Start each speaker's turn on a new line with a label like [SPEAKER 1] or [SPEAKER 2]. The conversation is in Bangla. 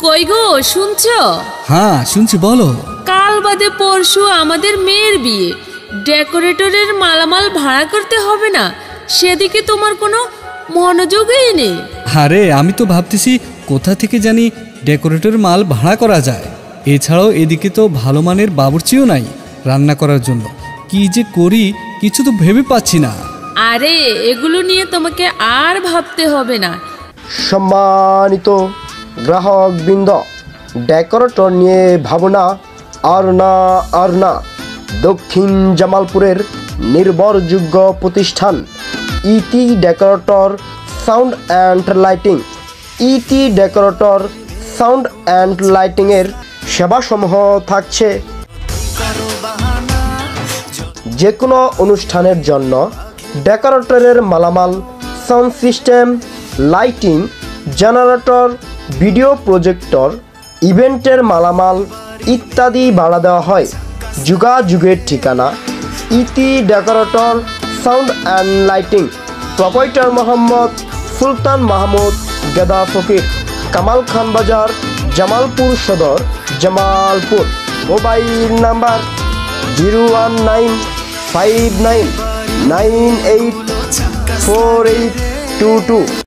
[SPEAKER 1] কই গো শুনছো?
[SPEAKER 2] হ্যাঁ শুনছি, বলো।
[SPEAKER 1] কাল বাদে পরশু আমাদের মেয়ের বিয়ে, ডেকোরেটরের মালামাল ভাড়া করতে হবে না? সেদিকে তোমার কোনো মনোযোগই নেই।
[SPEAKER 2] আরে আমি তো ভাবতেছি কোথা থেকে জানি ডেকোরেটর মাল ভাড়া করা যায়। এছাড়াও এদিকে তো ভালো মানের বাবুর্চিও নাই রান্না করার জন্য। কি যে করি কিছু তো ভেবে পাচ্ছি না।
[SPEAKER 1] আরে এগুলো নিয়ে তোমাকে আর ভাবতে হবে না।
[SPEAKER 3] সম্মানিত গ্রাহকবৃন্দ, ডেকোরেটর নিয়ে ভাবনা আর না। দক্ষিণ জামালপুরের নির্ভরযোগ্য প্রতিষ্ঠান ET decorator sound and lighting. ET decorator sound and লাইটিংয়ের সেবাসমূহ থাকছে যে কোনো অনুষ্ঠানের জন্য ডেকোরেটরের মালামাল, sound system, lighting, generator, video projector, ইভেন্টের মালামাল ইত্যাদি ভাড়া দেওয়া হয়। যোগাযোগের ঠিকানা ET decorator sound and lighting, proprietor Mohammad Sultan Mahmud Geda Fakir, Kamal খান বাজার, জামালপুর সদর, জামালপুর। Mobile number 01959984822।